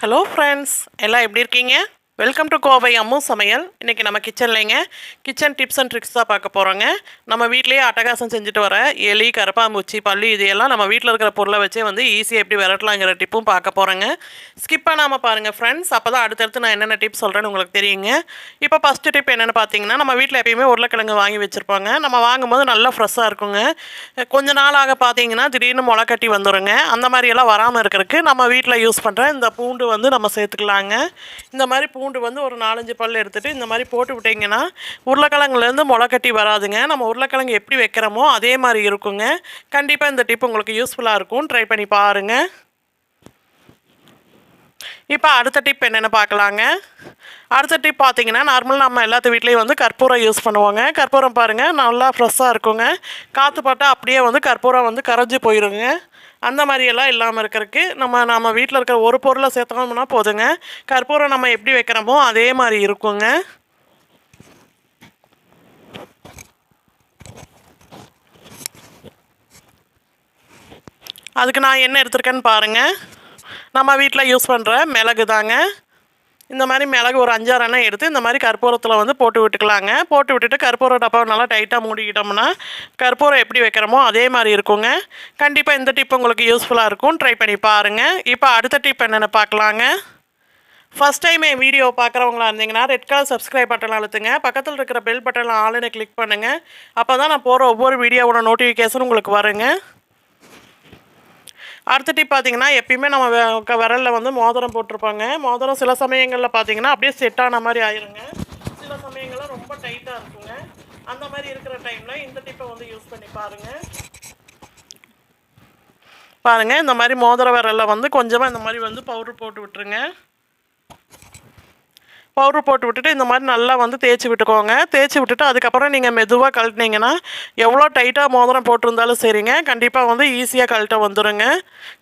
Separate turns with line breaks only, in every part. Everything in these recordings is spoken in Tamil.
ஹலோ ஃப்ரெண்ட்ஸ், எல்லாம் எப்படி இருக்கீங்க? வெல்கம் டு கோவை அம்மு சமையல். இன்றைக்கி நம்ம கிச்சன்லைங்க கிச்சன் டிப்ஸ் அண்ட் ட்ரிக்ஸ் தான் பார்க்க போகிறோங்க. நம்ம வீட்டிலேயே அட்டகாசம் செஞ்சுட்டு வர எலி, கரப்பாம்பூச்சி, பல்லி இதையெல்லாம் நம்ம வீட்டில் இருக்கிற பொருளை வச்சே வந்து ஈஸியாக எப்படி விரட்டலாங்கிற டிப்பும் பார்க்க போகிறோங்க. ஸ்கிப் பண்ணாமல் பாருங்கள் ஃப்ரெண்ட்ஸ், அப்போ தான் அடுத்தடுத்து நான் என்னென்ன டிப்ஸ் சொல்கிறேன்னு உங்களுக்கு தெரியுங்க. இப்போ ஃபஸ்ட்டு டிப் என்னென்னு பார்த்தீங்கன்னா, நம்ம வீட்டில் எப்பயுமே உருளைக்கிழங்கு வாங்கி வச்சுருப்பாங்க. நம்ம வாங்கும்போது நல்லா ஃப்ரெஷ்ஷாக இருக்குங்க. கொஞ்ச நாளாக பார்த்தீங்கன்னா திடீர்னு முளை கட்டி வந்துடுங்க. அந்த மாதிரியெல்லாம் வராமல் இருக்கிறதுக்கு நம்ம வீட்டில் யூஸ் பண்ணுற இந்த பூண்டு வந்து நம்ம சேர்த்துக்கலாங்க. இந்த மாதிரி பூண்டு வந்து ஒரு 4-5 பல் எடுத்துகிட்டு இந்த மாதிரி போட்டு விட்டிங்கன்னா உருளைக்கிழங்குலேருந்து முளை கட்டி வராதுங்க. நம்ம உருளைக்கிழங்கு எப்படி வைக்கிறோமோ அதே மாதிரி இருக்குங்க. கண்டிப்பாக இந்த டிப் உங்களுக்கு யூஸ்ஃபுல்லாக இருக்கும், ட்ரை பண்ணி பாருங்கள். இப்போ அடுத்த டிப் என்னென்னு பார்க்கலாங்க. அடுத்த டிப் பார்த்தீங்கன்னா, நார்மலாக நம்ம எல்லாத்து வீட்லேயும் வந்து கற்பூரம் யூஸ் பண்ணுவோங்க. கற்பூரம் பாருங்கள் நல்லா ஃப்ரெஷ்ஷாக இருக்குங்க. காற்று பட்டால் அப்படியே வந்து கற்பூரம் வந்து கரைஞ்சி போயிடுங்க. அந்த மாதிரியெல்லாம் இல்லாமல் இருக்கிறதுக்கு நம்ம வீட்டில் இருக்கிற ஒரு பொருளை சேர்த்தோம்னா போதுங்க. கற்பூரம் நம்ம எப்படி வைக்கிறோமோ அதே மாதிரி இருக்குங்க. அதுக்கு நான் என்ன எடுத்திருக்கேன்னு பாருங்கள். நம்ம வீட்டில் யூஸ் பண்ணுற மிளகு தாங்க. இந்த மாதிரி மிளகு ஒரு 5-6 எண்ணெய் எடுத்து இந்த மாதிரி கற்பூரத்தில் வந்து போட்டு விட்டுக்கலாங்க. போட்டு விட்டுட்டு கற்பூர டப்பாவை நல்லா டைட்டாக மூடிக்கிட்டோம்னா கற்பூரம் எப்படி வைக்கிறோமோ அதே மாதிரி இருக்குங்க. கண்டிப்பாக இந்த டிப் உங்களுக்கு யூஸ்ஃபுல்லாக இருக்கும், ட்ரை பண்ணி பாருங்கள். இப்போ அடுத்த டிப் என்னென்னு பார்க்கலாங்க. ஃபஸ்ட் டைம் என் வீடியோ பார்க்குறவங்களா இருந்தீங்கன்னா ரெட் கலர் சப்ஸ்கிரைப் பட்டன் அழுத்துங்க. பக்கத்தில் இருக்கிற பெல் பட்டனில் ஆளுன்னு கிளிக் பண்ணுங்கள். அப்போ தான் நான் போகிற ஒவ்வொரு வீடியோவோட நோட்டிஃபிகேஷன் உங்களுக்கு வருங்க. அடுத்த டிப் பார்த்தீங்கன்னா, எப்பயுமே நம்ம விரலில் வந்து மோதிரம் போட்டிருப்பாங்க. மோதிரம் சில சமயங்களில் பார்த்தீங்கன்னா அப்படியே செட் ஆன மாதிரி ஆயிருங்க. சில சமயங்களில் ரொம்ப டைட்டாக இருக்குங்க. அந்த மாதிரி இருக்கிற டைமில் இந்த டிப்பை வந்து யூஸ் பண்ணி பாருங்கள். இந்த மாதிரி மோதிர விரலில் வந்து கொஞ்சமாக இந்த மாதிரி வந்து பவுடர் போட்டு விட்டுருங்க. பவுட்ரு போட்டு விட்டுட்டு இந்த மாதிரி நல்லா வந்து தேய்ச்சி விட்டுக்கோங்க. தேய்ச்சி விட்டுட்டு அதுக்கப்புறம் நீங்கள் மெதுவாக கழட்டினீங்கன்னா எவ்வளோ டைட்டாக மோதிரம் போட்டிருந்தாலும் சரிங்க, கண்டிப்பாக வந்து ஈஸியாக கழட்ட வந்துடுங்க.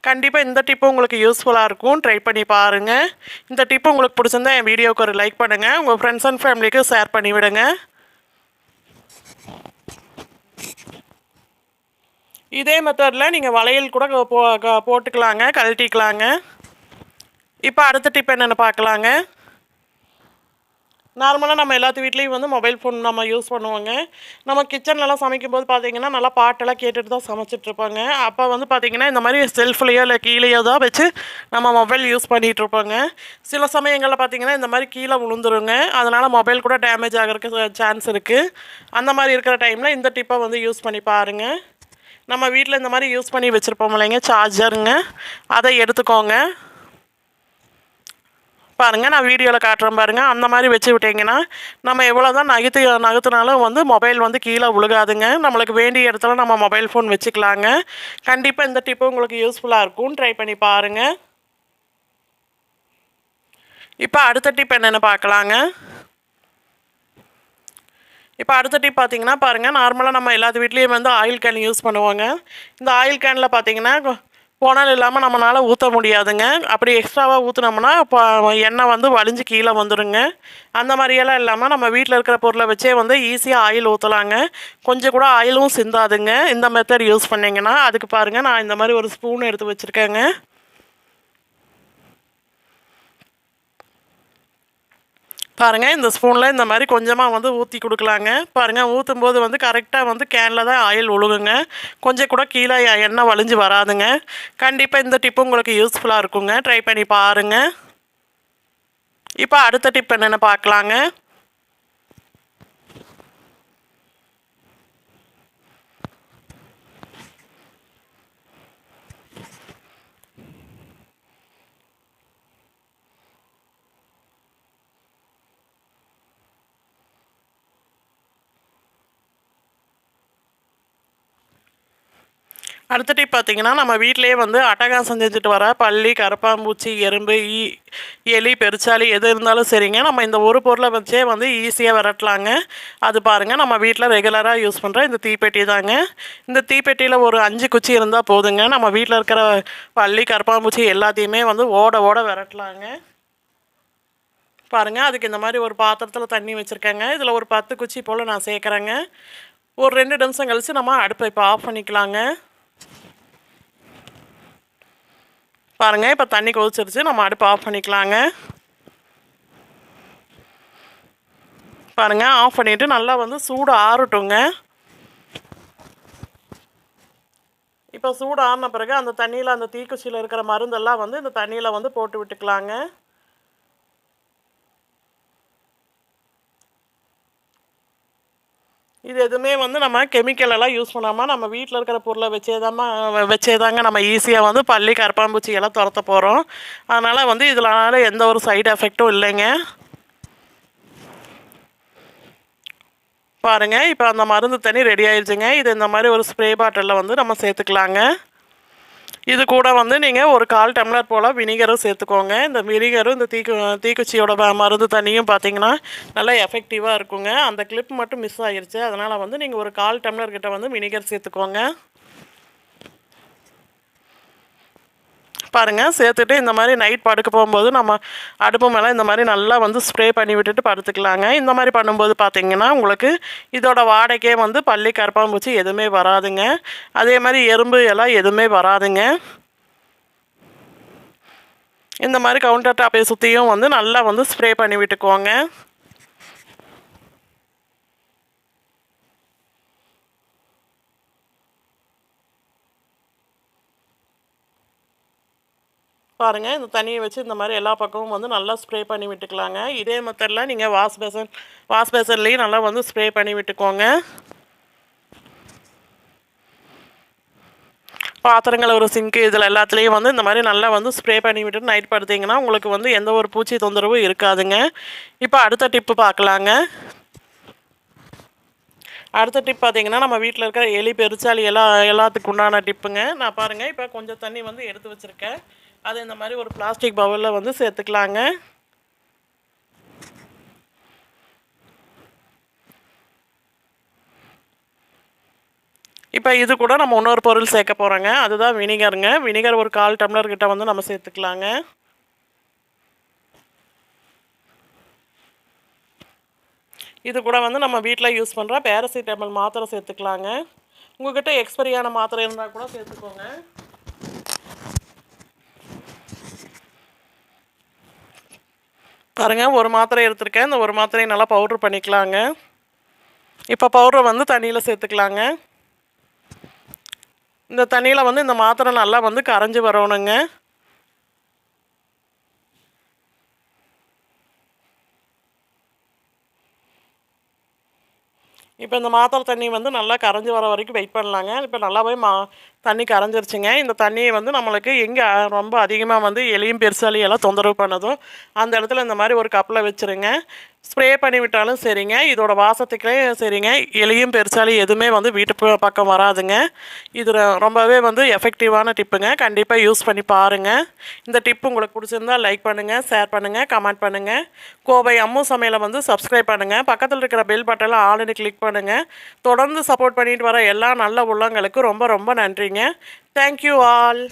கண்டிப்பாக இந்த டிப்பு உங்களுக்கு யூஸ்ஃபுல்லாக இருக்கும், ட்ரை பண்ணி பாருங்கள். இந்த டிப்பு உங்களுக்கு பிடிச்சிருந்தா என் வீடியோவுக்கு ஒரு லைக் பண்ணுங்கள். உங்கள் ஃப்ரெண்ட்ஸ் அண்ட் ஃபேமிலிக்கு ஷேர் பண்ணிவிடுங்க. இதே மெத்தடில் நீங்கள் வளையல் கூட போட்டுக்கலாங்க, கழட்டிக்கலாங்க. இப்போ அடுத்த டிப் என்னென்னு பார்க்கலாங்க. நார்மலாக நம்ம எல்லாத்து வீட்லேயும் வந்து மொபைல் ஃபோன் நம்ம யூஸ் பண்ணுவோங்க. நம்ம கிச்சன்லலாம் சமைக்கும்போது பார்த்திங்கன்னா நல்லா பாட்டெல்லாம் கேட்டுட்டு தான் சமைச்சிட்ருப்பாங்க. அப்போ வந்து பார்த்திங்கன்னா இந்த மாதிரி செல்ஃப்லேயோ இல்லை கீழேயோ தான் வச்சு நம்ம மொபைல் யூஸ் பண்ணிகிட்ருப்போங்க. சில சமயங்களில் பார்த்திங்கன்னா இந்த மாதிரி கீழே விழுந்துருங்க. அதனால் மொபைல் கூட டேமேஜ் ஆகிறதுக்கு சான்ஸ் இருக்குது. அந்த மாதிரி இருக்கிற டைமில் இந்த டிப்பை வந்து யூஸ் பண்ணி பாருங்கள். நம்ம வீட்டில் இந்த மாதிரி யூஸ் பண்ணி வச்சுருப்போம் இல்லைங்க, சார்ஜருங்க, அதை எடுத்துக்கோங்க. பாருங்கள், நான் வீடியோவில் காட்டுறேன் பாருங்கள். அந்த மாதிரி வச்சு விட்டிங்கன்னா நம்ம எவ்வளோ தான் நகர்த்தினாலும் வந்து மொபைல் வந்து கீழே விழுகாதுங்க. நம்மளுக்கு வேண்டிய இடத்துல நம்ம மொபைல் ஃபோன் வச்சுக்கலாங்க. கண்டிப்பாக இந்த டிப்பு உங்களுக்கு யூஸ்ஃபுல்லாக இருக்கும், ட்ரை பண்ணி பாருங்கள். இப்போ அடுத்த டிப் என்னென்னு பார்க்கலாங்க. இப்போ அடுத்த டிப் பார்த்தீங்கன்னா பாருங்கள், நார்மலாக நம்ம எல்லாத்து வீட்லேயும் வந்து ஆயில் கேன் யூஸ் பண்ணுவோங்க. இந்த ஆயில் கேனில் பார்த்தீங்கன்னா புனல் இல்லாமல் நம்மளால் ஊற்ற முடியாதுங்க. அப்படி எக்ஸ்ட்ராவாக ஊற்றுனோம்னா இப்போ எண்ணெய் வந்து வலிஞ்சு கீழே வந்துடுங்க. அந்த மாதிரியெல்லாம் இல்லாமல் நம்ம வீட்டில் இருக்கிற பொருளை வச்சே வந்து ஈஸியாக ஆயில் ஊற்றலாங்க. கொஞ்சம் கூட ஆயிலும் சிந்தாதுங்க இந்த மெத்தட் யூஸ் பண்ணிங்கன்னா. அதுக்கு பாருங்கள், நான் இந்த மாதிரி ஒரு ஸ்பூன் எடுத்து வச்சுருக்கேங்க. பாருங்கள், இந்த ஸ்பூனில் இந்த மாதிரி கொஞ்சமாக வந்து ஊற்றி கொடுக்கலாங்க. பாருங்கள், ஊற்றும் போது வந்து கரெக்டாக வந்து கேனில் தான் ஆயில் ஒழுகுங்க. கொஞ்சம் கூட கீழே எண்ணெய் வலிஞ்சு வராதுங்க. கண்டிப்பாக இந்த டிப்பு உங்களுக்கு யூஸ்ஃபுல்லாக இருக்குங்க, ட்ரை பண்ணி பாருங்கள். இப்போ அடுத்த டிப் என்னென்னு பார்க்கலாங்க. அடுத்த டிப் பார்த்திங்கன்னா, நம்ம வீட்டிலேயே வந்து அட்டகாசம் செஞ்சுட்டு வர பல்லி, கரப்பாம்பூச்சி, எறும்பு, எலி, பெருச்சாளி எது இருந்தாலும் சரிங்க, நம்ம இந்த ஒரு பொருளை வச்சே வந்து ஈஸியாக விரட்டலாங்க. அது பாருங்கள், நம்ம வீட்டில் ரெகுலராக யூஸ் பண்ணுற இந்த தீப்பெட்டி தாங்க. இந்த தீப்பெட்டியில் ஒரு 5 குச்சி இருந்தால் போதுங்க. நம்ம வீட்டில் இருக்கிற பல்லி, கரப்பாம்பூச்சி எல்லாத்தையுமே வந்து ஓட ஓட விரட்டலாங்க. பாருங்கள், அதுக்கு இந்த மாதிரி ஒரு பாத்திரத்தில் தண்ணி வச்சுருக்கேங்க. இதில் ஒரு 10 குச்சி போல் நான் சேர்க்குறேங்க. ஒரு 2 நிமிஷம் கழித்து நம்ம அடுப்பை இப்போ ஆஃப் பண்ணிக்கலாங்க. பாருங்கள், இப்போ தண்ணி கொதிச்சிருச்சு. நம்ம அடுப்பு ஆஃப் பண்ணிக்கலாங்க. பாருங்கள், ஆஃப் பண்ணிவிட்டு நல்லா வந்து சூடு ஆறட்டுங்க. இப்போ சூடு ஆறின பிறகு அந்த தண்ணியில் அந்த தீக்குச்சியில் இருக்கிற மருந்தெல்லாம் வந்து இந்த தண்ணியில் வந்து போட்டு விட்டுக்கலாங்க. இது எதுவுமே வந்து நம்ம கெமிக்கல் எல்லாம் யூஸ் பண்ணாமல் நம்ம வீட்டில் இருக்கிற பொருளை வச்சேதாங்க நம்ம ஈஸியாக வந்து பல்லி கரப்பான்பூச்சி எல்லாம் துரத்த போகிறோம். அதனால் வந்து இதனால எந்த ஒரு சைடு எஃபெக்டும் இல்லைங்க. பாருங்கள், இப்போ அந்த மருந்து தண்ணி ரெடி ஆயிடுச்சுங்க. இது இந்த மாதிரி ஒரு ஸ்ப்ரே பாட்டிலில் வந்து நம்ம சேர்த்துக்கலாங்க. இது கூட வந்து நீங்கள் ஒரு 1/4 டம்ளர் போல் வினிகரும் சேர்த்துக்கோங்க. இந்த வினிகரும் இந்த தீக்குச்சியோட மருந்து தண்ணியும் பார்த்தீங்கன்னா நல்லா எஃபெக்டிவாக இருக்குங்க. அந்த கிளிப் மட்டும் மிஸ் ஆகிருச்சு. அதனால் வந்து நீங்கள் ஒரு 1/4 டம்ளர் கிட்ட வந்து வினிகர் சேர்த்துக்கோங்க. பாருங்கள், சேர்த்துட்டு இந்த மாதிரி நைட் படுக்க போகும்போது நம்ம அடுப்பு மேலே இந்த மாதிரி நல்லா வந்து ஸ்ப்ரே பண்ணி விட்டுட்டு படுத்துக்கலாங்க. இந்த மாதிரி பண்ணும்போது பார்த்தீங்கன்னா உங்களுக்கு இதோட வாடகைக்கே வந்து பல்லி கரப்பான்பூச்சி எதுவுமே வராதுங்க. அதே மாதிரி எறும்பு எல்லாம் எதுவுமே வராதுங்க. இந்த மாதிரி கவுண்டர் டாப்பை சுற்றியும் வந்து நல்லா வந்து ஸ்ப்ரே பண்ணி விட்டுக்கோங்க. பாருங்கள், இந்த தண்ணியை வச்சு இந்த மாதிரி எல்லா பக்கமும் வந்து நல்லா ஸ்ப்ரே பண்ணி விட்டுக்கலாங்க. இதே மெத்தடில் நீங்கள் வாஷ் பேசன்லேயும் நல்லா வந்து ஸ்ப்ரே பண்ணி விட்டுக்கோங்க. பாத்திரங்கள் ஒரு சிங்க்கு இதில் எல்லாத்துலேயும் வந்து இந்த மாதிரி நல்லா வந்து ஸ்ப்ரே பண்ணி விட்டுட்டு நைட் படுத்திங்கன்னா உங்களுக்கு வந்து எந்த ஒரு பூச்சி தொந்தரவும் இருக்காதுங்க. இப்போ அடுத்த டிப்பு பார்க்கலாங்க. அடுத்த டிப் பார்த்தீங்கன்னா நம்ம வீட்டில் இருக்கிற எலி பெருச்சாளி எல்லாத்துக்கு உண்டான டிப்புங்க. நான் பாருங்கள், இப்போ கொஞ்சம் தண்ணி வந்து எடுத்து வச்சுருக்கேன். அது இந்த மாதிரி ஒரு பிளாஸ்டிக் பவுலில் வந்து சேர்த்துக்கலாங்க. இப்போ இது கூட நம்ம இன்னொரு பொருள் சேர்க்க போகிறோங்க. அதுதான் வினிகருங்க. வினிகர் ஒரு 1/4 டம்ளர் கிட்ட வந்து நம்ம சேர்த்துக்கலாங்க. இது கூட வந்து நம்ம வீட்டில் யூஸ் பண்ணுற பேராசிட்டமல் மாத்திரை சேர்த்துக்கலாங்க. உங்கள்கிட்ட எக்ஸ்பரியான மாத்திரை இருந்தால் கூட சேர்த்துக்கோங்க. பாருங்கள், ஒரு மாத்திரை எடுத்துருக்கேன். இந்த ஒரு மாத்திரையை நல்லா பவுட்ரு பண்ணிக்கலாங்க. இப்போ பவுட்ரை வந்து தண்ணியில் சேர்த்துக்கலாங்க. இந்த தண்ணியில் வந்து இந்த மாத்திரை நல்லா வந்து கரைஞ்சி வரணுங்க. இப்போ இந்த மாத்திரை தண்ணி வந்து நல்லா கரைஞ்சி வர வரைக்கும் வெயிட் பண்ணலாங்க. இப்போ நல்லாவே தண்ணி கரைஞ்சிருச்சுங்க. இந்த தண்ணியை வந்து நம்மளுக்கு எங்கே ரொம்ப அதிகமாக வந்து எலியும் பெருசாலி எல்லாம் தொந்தரவு பண்ணதும் அந்த இடத்துல இந்த மாதிரி ஒரு கப்பில் வச்சுருங்க. ஸ்ப்ரே பண்ணி விட்டாலும் சரிங்க, இதோட வாசத்துக்கே சரிங்க, எலியும் பெருசாலி எதுவுமே வந்து வீட்டு பக்கம் வராதுங்க. இது ரொம்பவே வந்து எஃபெக்டிவான டிப்புங்க. கண்டிப்பாக யூஸ் பண்ணி பாருங்கள். இந்த டிப்பு உங்களுக்கு பிடிச்சிருந்தால் லைக் பண்ணுங்கள், ஷேர் பண்ணுங்கள், கமெண்ட் பண்ணுங்கள். கோவை அம்மு சமையலை வந்து சப்ஸ்கிரைப் பண்ணுங்கள். பக்கத்தில் இருக்கிற பெல் பட்டனில் ஆல்ரெடி கிளிக் பண்ணுங்கள். தொடர்ந்து சப்போர்ட் பண்ணிட்டு வர எல்லா நல்ல உள்ளங்களுக்கு ரொம்ப ரொம்ப நன்றிங்க. Thank you all.